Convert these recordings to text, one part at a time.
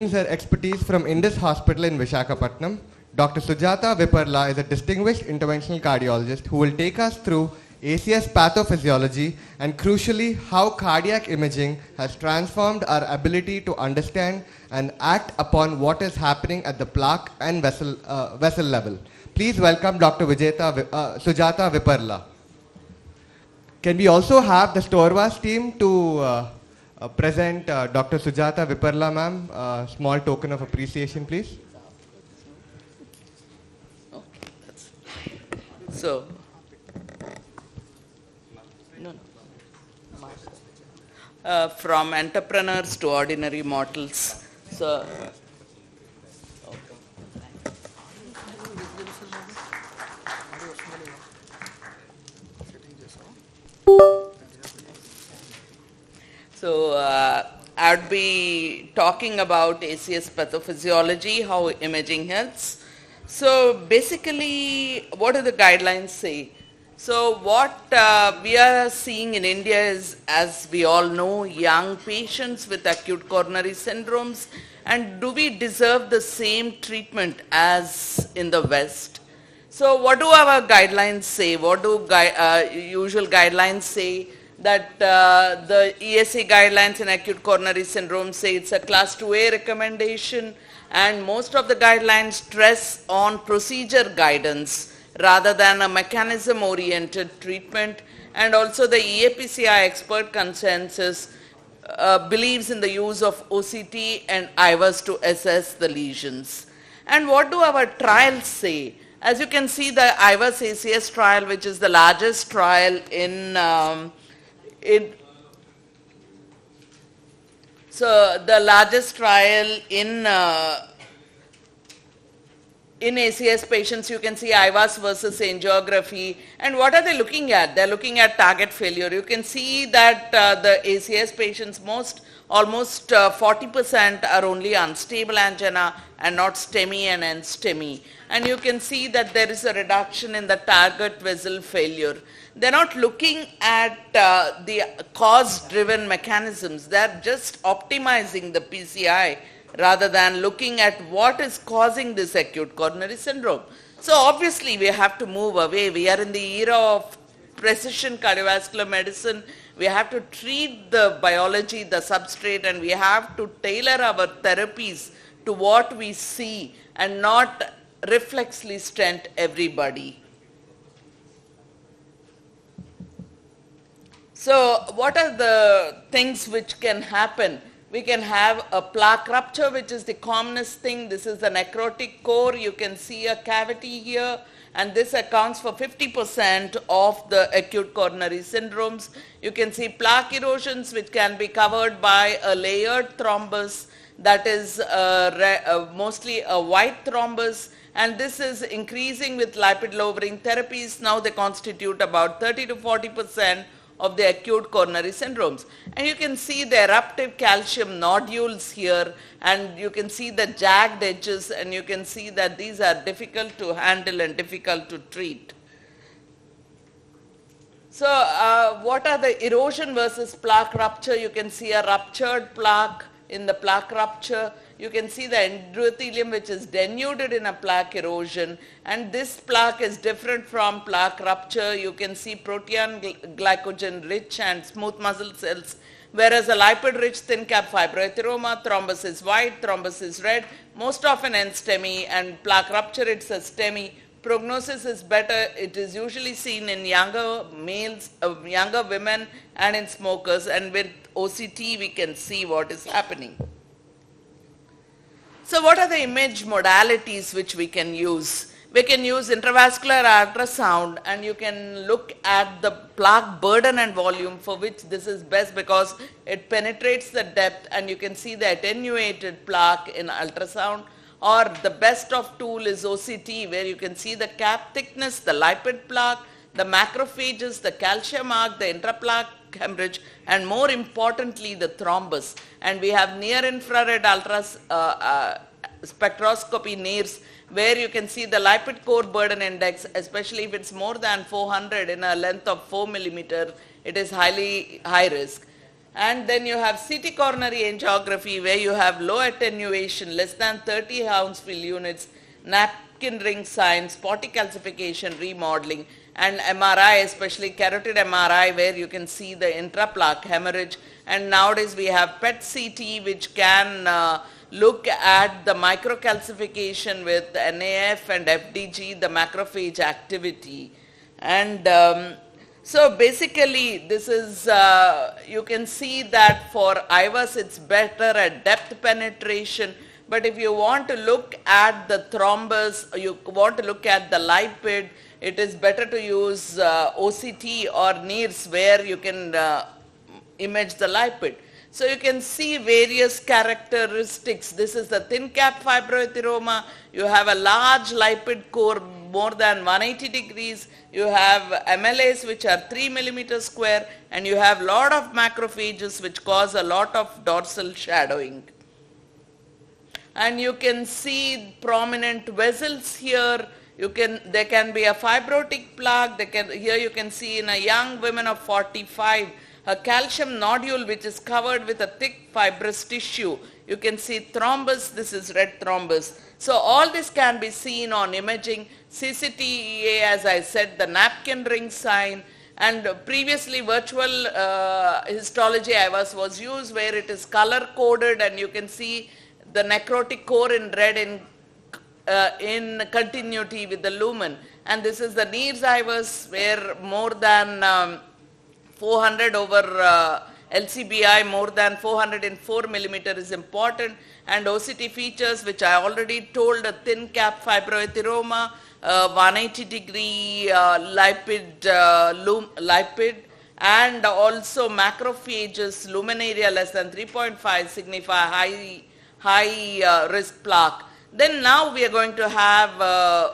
Her expertise from Indus Hospital in Visakhapatnam. Dr. Sujatha Viparla is a distinguished interventional cardiologist who will take us through ACS pathophysiology and crucially how cardiac imaging has transformed our ability to understand and act upon what is happening at the plaque and vessel level. Please welcome Dr. Sujatha Viparla. Can we also have the Storvas team to present Dr. Sujatha Viparla ma'am, small token of appreciation please. So, from entrepreneurs to ordinary mortals. So, I would be talking about ACS pathophysiology, how imaging helps. So basically, what do the guidelines say? So what we are seeing in India is, as we all know, young patients with acute coronary syndromes. And do we deserve the same treatment as in the West? So what do our guidelines say? What do usual guidelines say? That the ESA guidelines in acute coronary syndrome say it's a class 2A recommendation, and most of the guidelines stress on procedure guidance rather than a mechanism oriented treatment. And also the EAPCI expert consensus believes in the use of OCT and IVUS to assess the lesions. And what do our trials say? As you can see, the IVUS ACS trial, which is the largest trial so the largest trial in ACS patients, you can see IVUS versus angiography. And what are they looking at? They're looking at target failure. You can see that the ACS patients, almost 40% are only unstable angina and not STEMI and NSTEMI. And you can see that there is a reduction in the target vessel failure. They're not looking at the cause-driven mechanisms. They're just optimizing the PCI rather than looking at what is causing this acute coronary syndrome. So obviously we have to move away. We are in the era of precision cardiovascular medicine. We have to treat the biology, the substrate, and we have to tailor our therapies to what we see and not reflexly stent everybody. So what are the things which can happen? We can have a plaque rupture, which is the commonest thing. This is the necrotic core. You can see a cavity here, and this accounts for 50% of the acute coronary syndromes. You can see plaque erosions, which can be covered by a layered thrombus that is mostly a white thrombus, and this is increasing with lipid-lowering therapies. Now they constitute about 30 to 40% of the acute coronary syndromes. And you can see the eruptive calcium nodules here, and you can see the jagged edges, and you can see that these are difficult to handle and difficult to treat. So what are the erosion versus plaque rupture? You can see a ruptured plaque in the plaque rupture. You can see the endothelium which is denuded in a plaque erosion, and this plaque is different from plaque rupture. You can see protein glycogen rich and smooth muscle cells, whereas a lipid rich thin cap fibroathyroma, thrombus is white, thrombus is red, most often NSTEMI, and plaque rupture it's a STEMI. Prognosis is better. It is usually seen in younger males, younger women, and in smokers, and with OCT we can see what is happening. So what are the image modalities which we can use? We can use intravascular ultrasound, and you can look at the plaque burden and volume, for which this is best because it penetrates the depth and you can see the attenuated plaque in ultrasound. Or the best of tool is OCT, where you can see the cap thickness, the lipid plaque, the macrophages, the calcium arc, the intraplaque hemorrhage, and more importantly the thrombus. And we have near infrared spectroscopy NIRS, where you can see the lipid core burden index, especially if it's more than 400 in a length of 4 millimeter, it is high risk. And then you have CT-Coronary Angiography, where you have low attenuation, less than 30 Hounsfield units, napkin ring sign, spotty calcification, remodeling, and MRI, especially carotid MRI, where you can see the intraplaque hemorrhage. And nowadays we have PET CT, which can look at the microcalcification with NAF and FDG, the macrophage activity. And so basically this is, you can see that for IVUS it's better at depth penetration, but if you want to look at the thrombus, you want to look at the lipid, it is better to use OCT or NIRS, where you can image the lipid. So you can see various characteristics. This is the thin cap fibroathyroma. You have a large lipid core more than 180 degrees. You have MLAs which are 3 millimeters square, and you have lot of macrophages which cause a lot of dorsal shadowing. And you can see prominent vessels here. There can be a fibrotic plaque. Here you can see in a young woman of 45, a calcium nodule which is covered with a thick fibrous tissue. You can see thrombus. This is red thrombus. So all this can be seen on imaging. CTCA, as I said, the napkin ring sign, and previously virtual histology IVUS was used, where it is color coded, and you can see the necrotic core in red in continuity with the lumen. And this is the NIRS IVUS, where more than 400 over LCBI, more than 404 millimeter is important, and OCT features, which I already told, a thin cap fibroathyroma, 180 degree lipid, and also macrophages, lumen area less than 3.5 signify high risk plaque. Then now we are going to have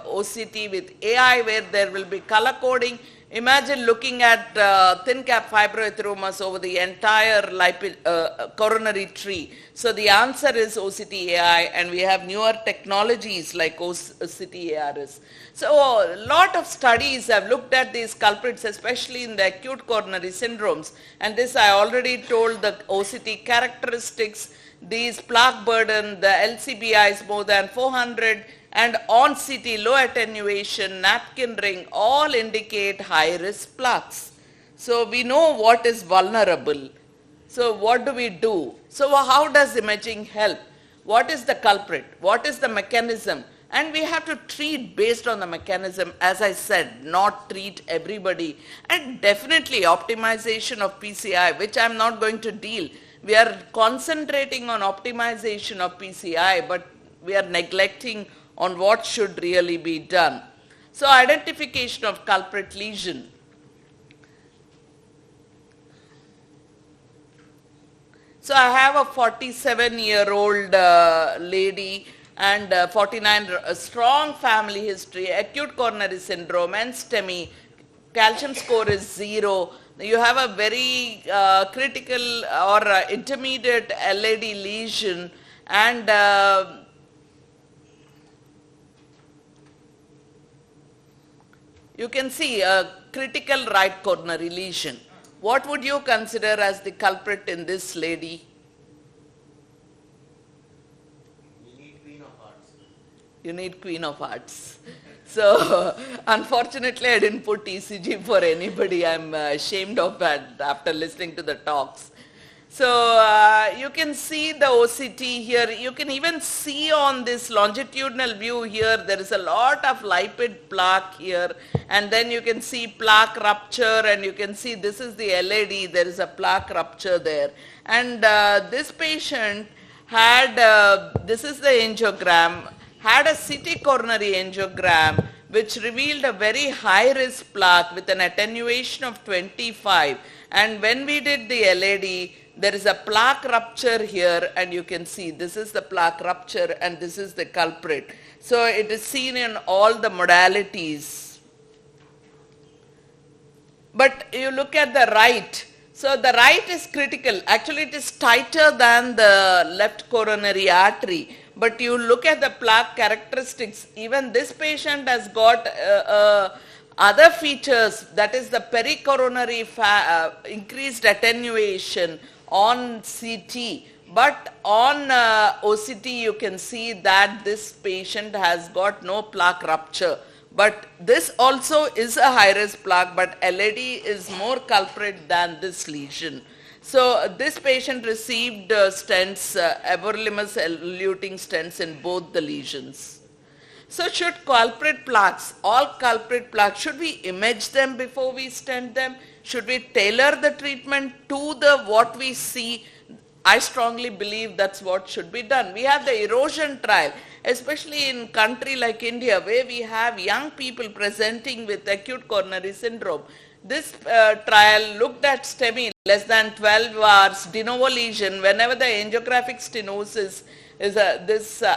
OCT with AI, where there will be color coding. Imagine looking at thin cap fibroatheromas over the entire coronary tree. So the answer is OCT AI, and we have newer technologies like OCT ARS. So a lot of studies have looked at these culprits, especially in the acute coronary syndromes. And this I already told, the OCT characteristics, these plaque burden, the LCBI is more than 400, and on CT low attenuation, napkin ring, all indicate high risk plaques. So we know what is vulnerable. So what do we do? So how does imaging help? What is the culprit? What is the mechanism? And we have to treat based on the mechanism, as I said, not treat everybody. And definitely optimization of PCI, which I'm not going to deal. We are concentrating on optimization of PCI, but we are neglecting on what should really be done. So identification of culprit lesion. So I have a 47-year-old lady and 49, a strong family history, acute coronary syndrome, NSTEMI, calcium score is 0. You have a very critical or intermediate LAD lesion, and you can see a critical right coronary lesion. What would you consider as the culprit in this lady? You need Queen of Hearts. So unfortunately I didn't put ECG for anybody. I'm ashamed of that after listening to the talks. So you can see the OCT here. You can even see on this longitudinal view here, there is a lot of lipid plaque here, and then you can see plaque rupture, and you can see this is the LAD, there is a plaque rupture there. And this patient had, this is the angiogram, had a CT coronary angiogram which revealed a very high risk plaque with an attenuation of 25. And when we did the LAD, there is a plaque rupture here, and you can see this is the plaque rupture and this is the culprit. So it is seen in all the modalities. But you look at the right. So the right is critical. Actually it is tighter than the left coronary artery. But you look at the plaque characteristics, even this patient has got other features, that is the pericoronary increased attenuation, on CT. But on OCT, you can see that this patient has got no plaque rupture. But this also is a high-risk plaque, but LAD is more culprit than this lesion. So this patient received stents, everolimus eluting stents in both the lesions. So should culprit plaques, all culprit plaques, should we image them before we stent them? Should we tailor the treatment to what we see? I strongly believe that's what should be done. We have the erosion trial, especially in country like India, where we have young people presenting with acute coronary syndrome. This trial looked at STEMI less than 12 hours, de novo lesion, whenever the angiographic stenosis is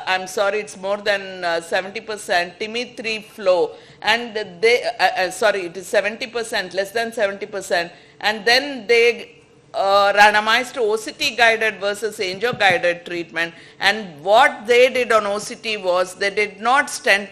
I'm sorry, it's more than 70%, TIMI-3 flow, and they, sorry, it is 70%, less than 70%, and then they randomized to OCT guided versus angio guided treatment, and what they did on OCT was they did not stent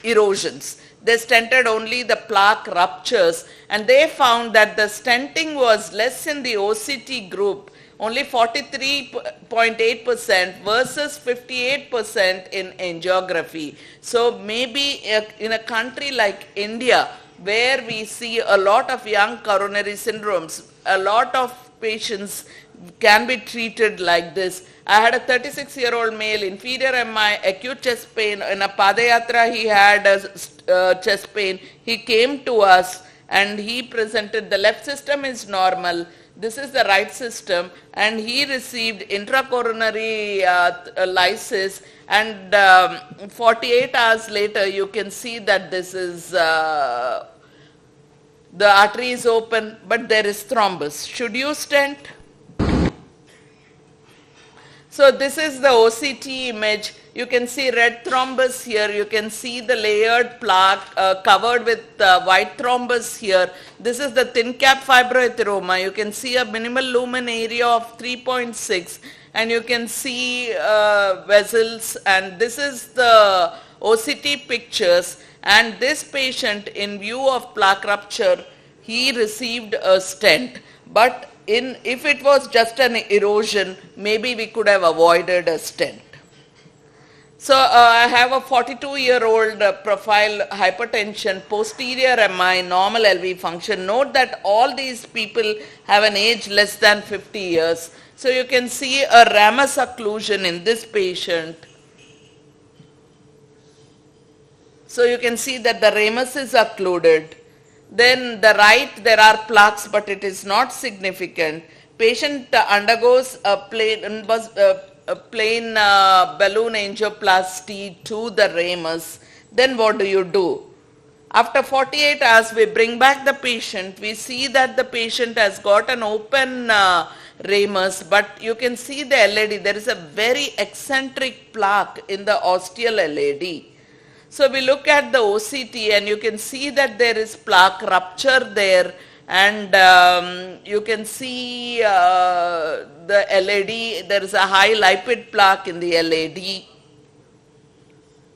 erosions. They stented only the plaque ruptures, and they found that the stenting was less in the OCT group, only 43.8% versus 58% in angiography. So maybe in a country like India, where we see a lot of young coronary syndromes, a lot of patients can be treated like this. I had a 36-year-old male, inferior MI, acute chest pain. In a Padayatra, he had a chest pain. He came to us and he presented, the left system is normal, this is the right system, and he received intracoronary lysis, and 48 hours later you can see that this is the artery is open, but there is thrombus. Should you stent? So this is the OCT image. You can see red thrombus here. You can see the layered plaque covered with white thrombus here. This is the thin cap fibroathyroma. You can see a minimal lumen area of 3.6, and you can see vessels, and this is the OCT pictures. And this patient, in view of plaque rupture, he received a stent. But if it was just an erosion, maybe we could have avoided a stent. So I have a 42-year-old profile, hypertension, posterior MI, normal LV function. Note that all these people have an age less than 50 years. So you can see a ramus occlusion in this patient. So you can see that the ramus is occluded. Then the right, there are plaques, but it is not significant. Patient undergoes a plain balloon angioplasty to the ramus. Then what do? After 48 hours, we bring back the patient. We see that the patient has got an open ramus, but you can see the LAD. There is a very eccentric plaque in the ostial LAD. So we look at the OCT and you can see that there is plaque rupture there, and you can see the LAD, there is a high lipid plaque in the LAD.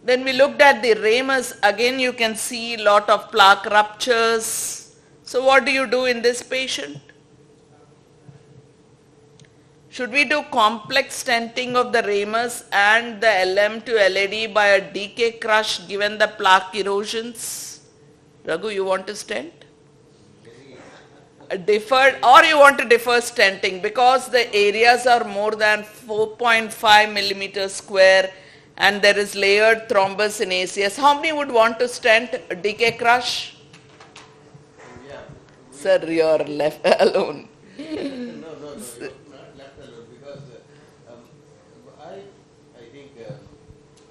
Then we looked at the ramus, again you can see a lot of plaque ruptures. So what do you do in this patient? Should we do complex stenting of the ramus and the LM to LAD by a DK crush given the plaque erosions? Raghu, you want to stent? Deferred, or you want to defer stenting because the areas are more than 4.5 millimeters square and there is layered thrombus in ACS. How many would want to stent DK crush? Yeah. Sir, you're left alone.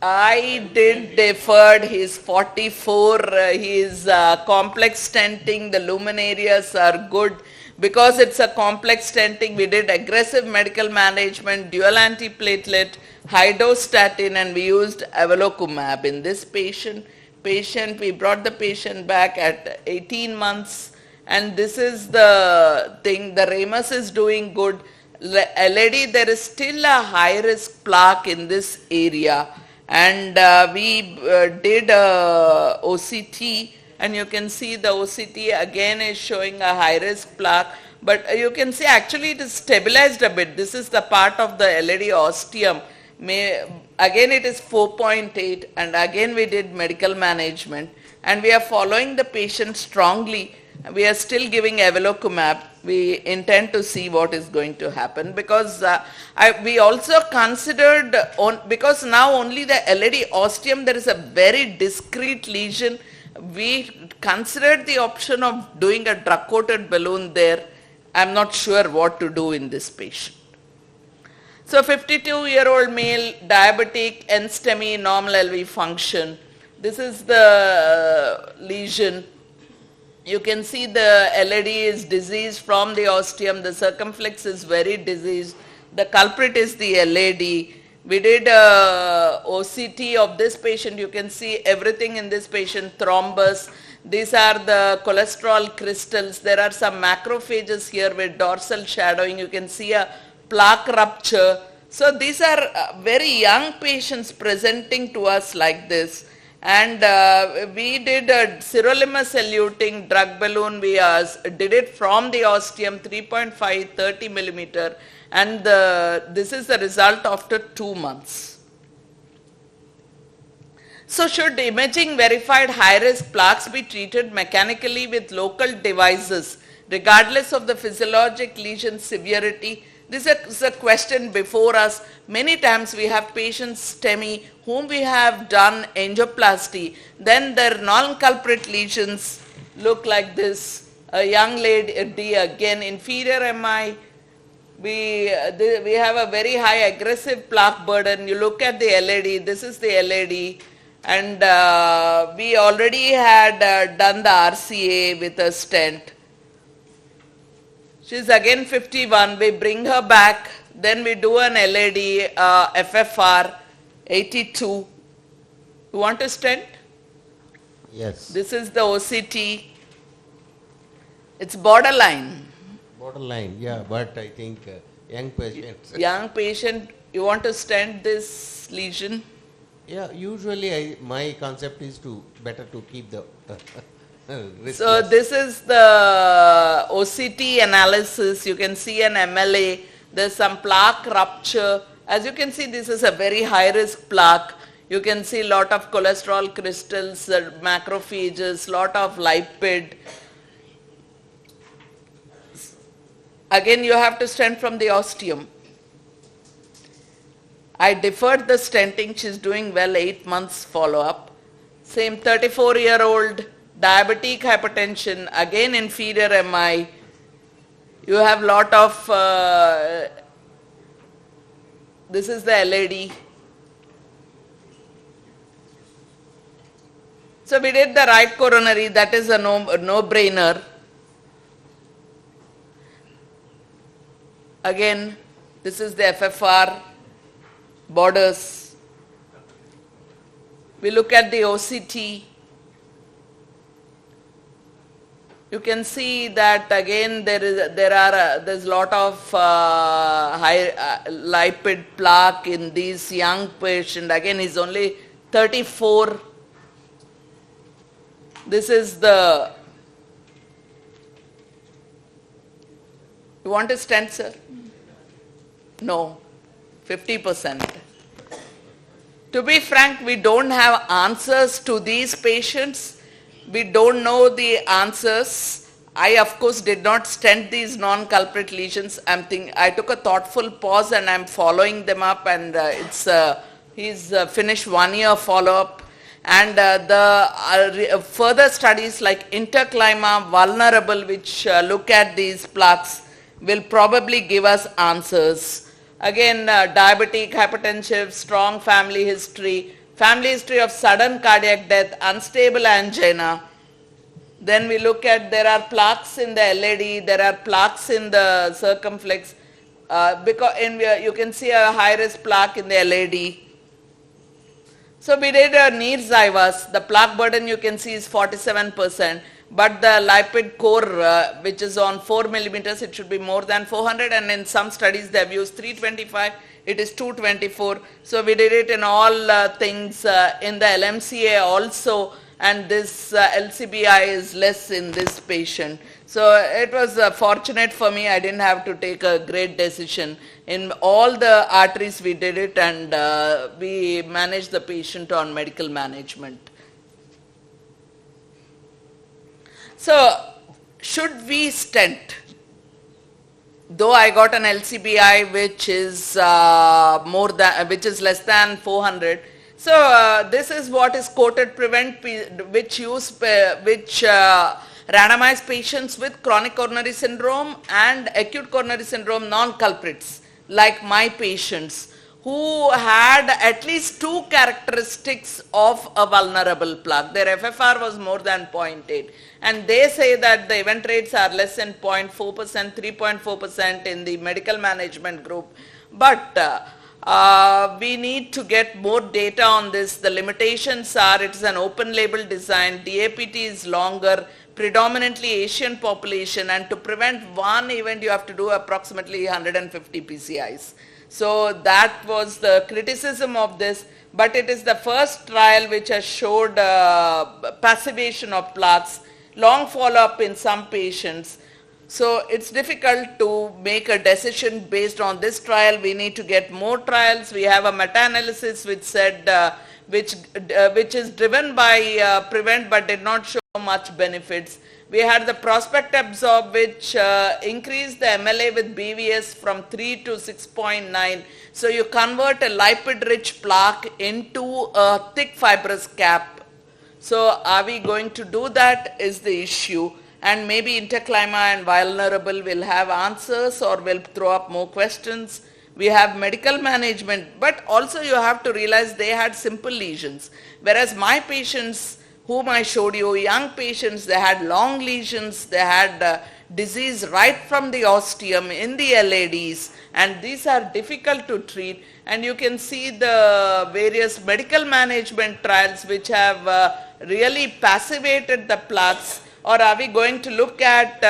I did deferred his 44, his complex stenting, the lumen areas are good. Because it's a complex stenting, we did aggressive medical management, dual antiplatelet, high dose statin, and we used avelocumab. In this patient, we brought the patient back at 18 months, and this is the thing, the ramus is doing good. LAD, there is still a high risk plaque in this area. And we did OCT, and you can see the OCT again is showing a high risk plaque, But you can see actually it is stabilized a bit. This is the part of the LAD ostium. Again it is 4.8, and again we did medical management, and we are following the patient strongly. We are still giving evolocumab. We intend to see what is going to happen, because we also considered, because now only the LAD ostium, there is a very discrete lesion. We considered the option of doing a drug-coated balloon there. I'm not sure what to do in this patient. So 52-year-old male, diabetic, NSTEMI, normal LV function. This is the lesion. You can see the LAD is diseased from the ostium. The circumflex is very diseased. The culprit is the LAD. We did OCT of this patient. You can see everything in this patient, thrombus. These are the cholesterol crystals. There are some macrophages here with dorsal shadowing. You can see a plaque rupture. So these are very young patients presenting to us like this. And we did a sirolimus eluting drug balloon. We did it from the ostium, 3.5, 30 millimeter. And this is the result after 2 months. So should imaging verified high-risk plaques be treated mechanically with local devices regardless of the physiologic lesion severity? This is a question before us. Many times we have patients, STEMI, whom we have done angioplasty. Then their non-culprit lesions look like this. A young lady, again inferior MI. We have a very high aggressive plaque burden. You look at the LAD, this is the LAD. And we already had done the RCA with a stent. She's again 51, we bring her back, then we do an LAD, FFR, 82. You want to stent? Yes. This is the OCT. It's borderline. Borderline, yeah, but I think young patients. Young patient, you want to stent this lesion? Yeah, usually my concept is better to keep the risk So less. this is the OCT analysis. You can see an MLA. There's some plaque rupture. As you can see, this is a very high risk plaque. You can see a lot of cholesterol crystals, macrophages, lot of lipid. Again, you have to stent from the ostium. I deferred the stenting. She's doing well, 8 months follow-up. Same 34-year-old, diabetic hypertension, again inferior MI. You have lot of, this is the LAD. So we did the right coronary, that is a no-brainer. Again, this is the FFR borders. We look at the OCT. You can see that again there's a lot of high lipid plaque in this young patient. Again, he's only 34. This is the. You want to stent, sir? No, 50%. To be frank, we don't have answers to these patients. We don't know the answers. I, of course, did not stent these non-culprit lesions. I took a thoughtful pause and I'm following them up, and he's finished 1 year follow-up. And the further studies like interclima vulnerable, which look at these plaques, will probably give us answers. Again, diabetic, hypertensive, strong family history of sudden cardiac death, unstable angina. Then we look at, there are plaques in the LAD, there are plaques in the circumflex. You can see a high-risk plaque in the LAD. So we did a NIRS IVUS. The plaque burden you can see is 47%. But the lipid core, which is on 4 millimeters, it should be more than 400, and in some studies they have used 325, it is 224. So we did it in all things, in the LMCA also, and this LCBI is less in this patient. So it was fortunate for me. I didn't have to take a great decision. In all the arteries we did it, and we managed the patient on medical management. So should we stent? Though I got an LCBI which is less than 400. So this is what is quoted prevent, which randomize patients with chronic coronary syndrome and acute coronary syndrome non-culprits, like my patients, who had at least two characteristics of a vulnerable plaque. Their FFR was more than 0.8, and they say that the event rates are less than 0.4%, 3.4% in the medical management group. But we need to get more data on this. The limitations are, it is an open label design, DAPT is longer, predominantly Asian population, and to prevent one event you have to do approximately 150 PCIs. So that was the criticism of this, but it is the first trial which has showed passivation of plaques, long follow-up in some patients. So it's difficult to make a decision based on this trial. We need to get more trials. We have a meta-analysis which said, which is driven by prevent but did not show much benefits. We had the prospect absorb which increased the MLA with BVS from 3 to 6.9. So you convert a lipid-rich plaque into a thick fibrous cap. So are we going to do that is the issue. And maybe interclima and vulnerable will have answers or will throw up more questions. We have medical management, but also you have to realize they had simple lesions. Whereas my patients, whom I showed you, young patients, they had long lesions, they had disease right from the ostium in the LADs, and these are difficult to treat. And you can see the various medical management trials which have really passivated the plaques. Or are we going to look at,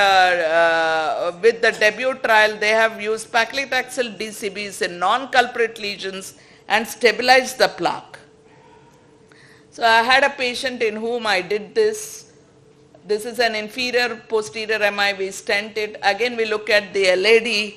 with the debut trial, they have used paclitaxel DCBs in non-culprit lesions and stabilized the plaque. So I had a patient in whom I did this. This is an inferior posterior MI, we stented. Again we look at the LAD,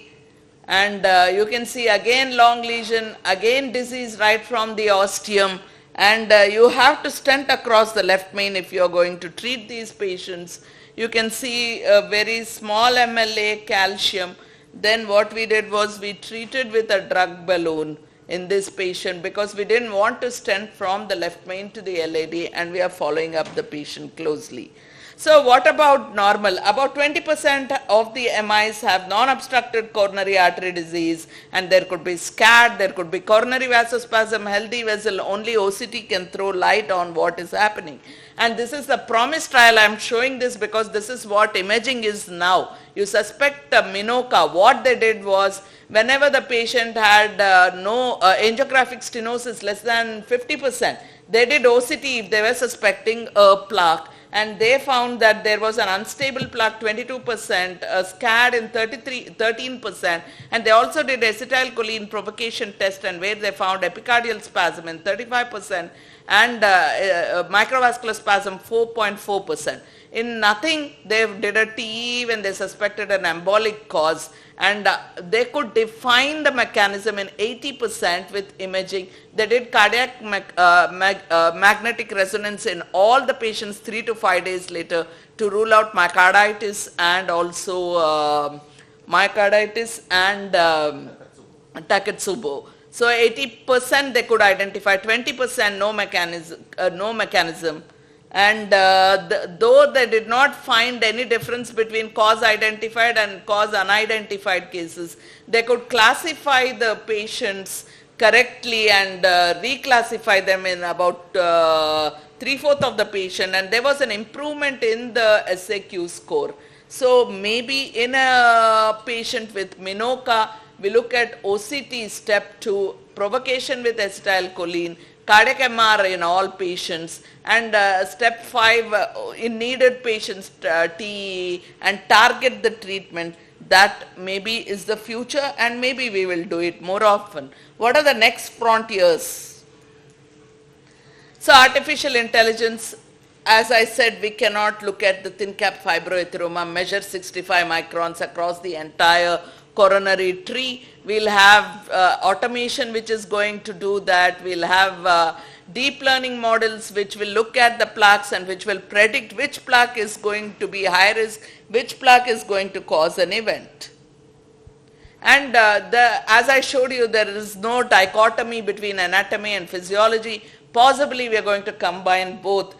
and you can see again long lesion, again disease right from the ostium. And you have to stent across the left main if you are going to treat these patients. You can see a very small MLA calcium. Then what we did was we treated with a drug balloon in this patient because we didn't want to stent from the left main to the LAD, and we are following up the patient closely. So what about normal? About 20% of the MIs have non-obstructed coronary artery disease, and there could be SCAD, there could be coronary vasospasm, healthy vessel. Only OCT can throw light on what is happening. And this is the PROMISE trial. I am showing this because this is what imaging is now. You suspect a MINOCA. What they did was, whenever the patient had no angiographic stenosis less than 50%, they did OCT if they were suspecting a plaque. And they found that there was an unstable plaque 22%, a SCAD in 13%, and they also did acetylcholine provocation test, and where they found epicardial spasm in 35% and microvascular spasm 4.4%. In nothing, they did a TE when they suspected an embolic cause, and they could define the mechanism in 80% with imaging. They did cardiac magnetic resonance in all the patients 3 to 5 days later to rule out myocarditis and also Takotsubo. So 80% they could identify, 20% no mechanism. And though they did not find any difference between cause identified and cause unidentified cases, they could classify the patients correctly and reclassify them in about 3/4 of the patient, and there was an improvement in the SAQ score. So maybe in a patient with MINOCA, we look at OCT step 2, provocation with acetylcholine, cardiac MR in all patients, and step 5 in needed patients TE, and target the treatment. That maybe is the future, and maybe we will do it more often. What are the next frontiers? So artificial intelligence, as I said, we cannot look at the thin cap fibroathyroma, measure 65 microns across the entire coronary tree. We'll have automation which is going to do that. We'll have deep learning models which will look at the plaques and which will predict which plaque is going to be high risk, which plaque is going to cause an event. And as I showed you, there is no dichotomy between anatomy and physiology. Possibly we are going to combine both.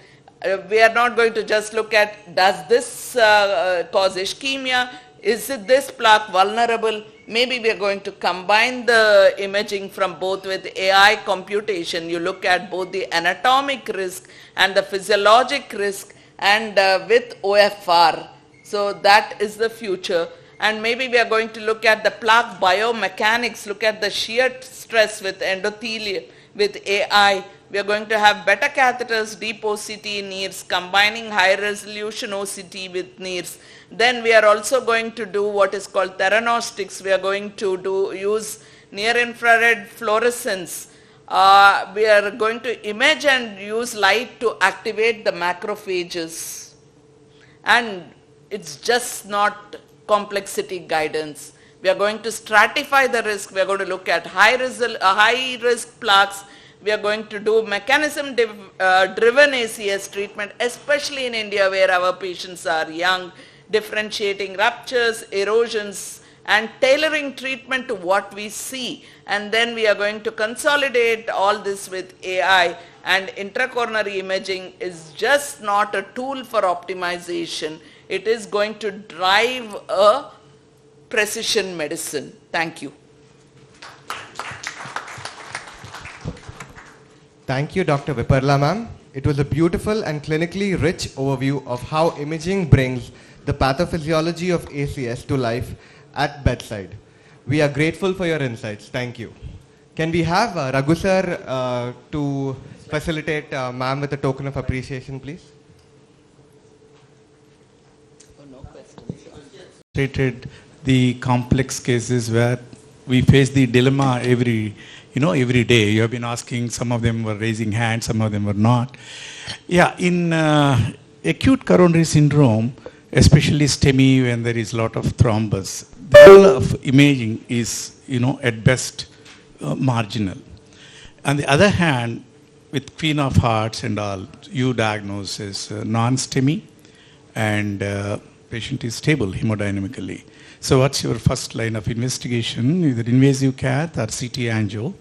We are not going to just look at, does this cause ischemia? Is it this plaque vulnerable? Maybe we are going to combine the imaging from both with AI computation. You look at both the anatomic risk and the physiologic risk, and with OFR. So that is the future. And maybe we are going to look at the plaque biomechanics, look at the shear stress with endothelium, with AI. We are going to have better catheters, deep OCT NIRS, combining high resolution OCT with NIRS. Then we are also going to do what is called theranostics. We are going to use near infrared fluorescence. We are going to image and use light to activate the macrophages. And it's just not complexity guidance. We are going to stratify the risk. We are going to look at high risk plaques. We are going to do mechanism driven ACS treatment, especially in India where our patients are young, differentiating ruptures, erosions, and tailoring treatment to what we see. And then we are going to consolidate all this with AI, and intracoronary imaging is just not a tool for optimization. It is going to drive a precision medicine. Thank you. Thank you, Dr. Viparla ma'am. It was a beautiful and clinically rich overview of how imaging brings the pathophysiology of ACS to life at bedside. We are grateful for your insights. Thank you. Can we have Raghu sir to facilitate ma'am with a token of appreciation, please? Oh, no questions. Treated the complex cases where we face the dilemma every day. You have been asking, some of them were raising hands, some of them were not. Yeah, in acute coronary syndrome, especially STEMI, when there is a lot of thrombus, the role of imaging is, at best marginal. On the other hand, with Queen of Hearts and all, you diagnose as non-STEMI and patient is stable hemodynamically. So what's your first line of investigation? Either invasive cath or CT angio?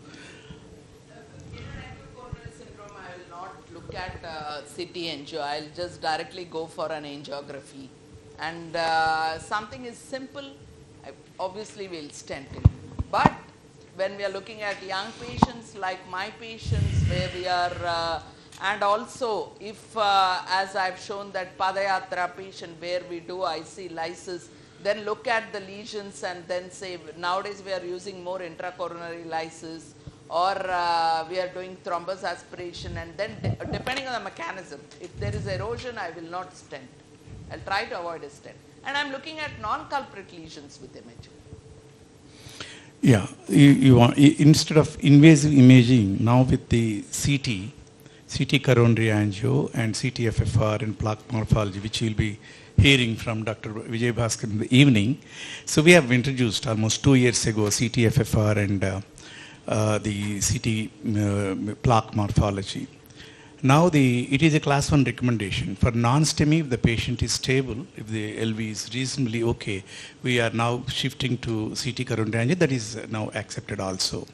In acute coronary syndrome, I will not look at CT angio. I'll just directly go for an angiography. And something is simple, obviously we'll stent it. But when we are looking at young patients like my patients, where we are, and also if, as I've shown that Padayatra patient where we do IC lysis, then look at the lesions and then say, nowadays we are using more intracoronary lysis, or we are doing thrombus aspiration, and then depending on the mechanism, if there is erosion, I will not stent. I'll try to avoid a stent. And I'm looking at non-culprit lesions with imaging. Yeah, you want, instead of invasive imaging, now with the CT coronary angio and CT-FFR and plaque morphology, which you'll be hearing from Dr. Vijay Bhaskar in the evening. So we have introduced almost 2 years ago CT-FFR and the CT plaque morphology. Now it is a class 1 recommendation. For non-STEMI, if the patient is stable, if the LV is reasonably okay, we are now shifting to CT coronary angio. That is now accepted also.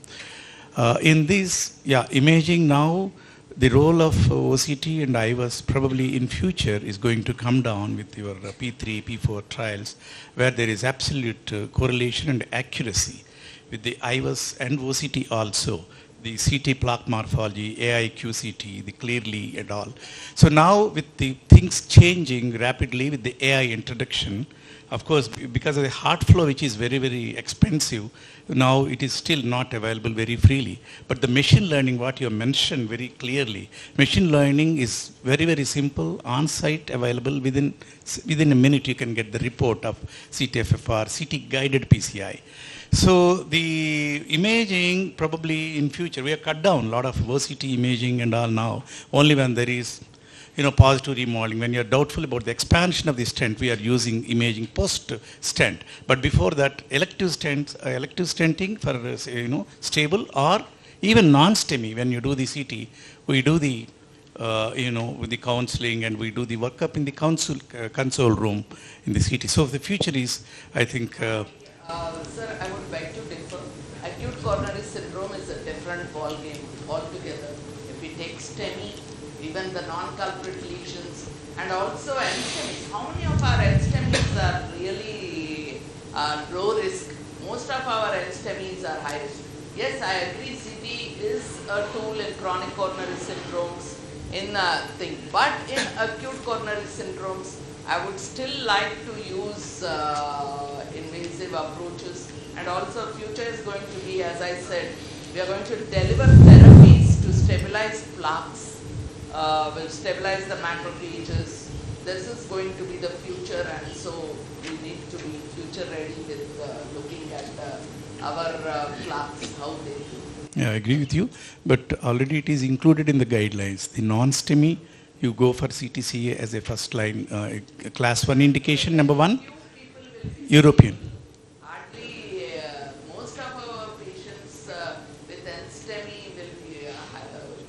In this, imaging now, the role of OCT and IVUS probably in future is going to come down with your P3, P4 trials, where there is absolute correlation and accuracy with the IVUS and OCT also. The CT plaque morphology, AI QCT, the clearly and all. So now with the things changing rapidly with the AI introduction, of course, because of the heart flow, which is very, very expensive, now it is still not available very freely. But the machine learning, what you mentioned very clearly, machine learning is very, very simple, on-site available. Within a minute, you can get the report of CT-FFR, CT-guided PCI. So the imaging probably in future, we have cut down a lot of OCT imaging and all now, only when there is positive remodeling. When you're doubtful about the expansion of the stent, we are using imaging post-stent. But before that, elective stenting for, stable or even non-STEMI, when you do the CT, we do the, with the counseling, and we do the workup in the console room in the CT. So the future is, I think... Sir, I would beg to differ. Acute coronary syndrome is a different ballgame altogether. If we take STEMI, even the non-culprit lesions, and also NSTEMIs. How many of our NSTEMIs are really low risk? Most of our NSTEMIs are high risk. Yes, I agree, CT is a tool in chronic coronary syndromes, but in acute coronary syndromes, I would still like to use invasive approaches. And also future is going to be, as I said, we are going to deliver therapies to stabilize plaques, will stabilize the macrophages. This is going to be the future, and so we need to be future ready with looking at our plaques, how they do. Yeah, I agree with you, but already it is included in the guidelines. The non-STEMI, you go for CTCA as a first line, class 1 indication, number 1, European. Hardly, most of our patients with NSTEMI will be,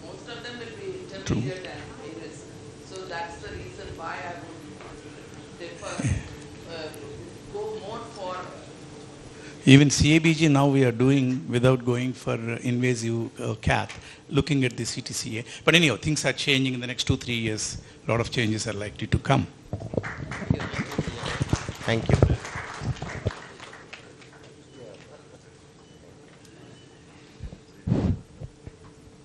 most of them will be intermediate and high risk. So that's the reason why I would prefer, go more for... Even CABG now we are doing without going for invasive cath, looking at the CTCA. But anyhow, things are changing in the next 2-3 years. A lot of changes are likely to come. Thank you.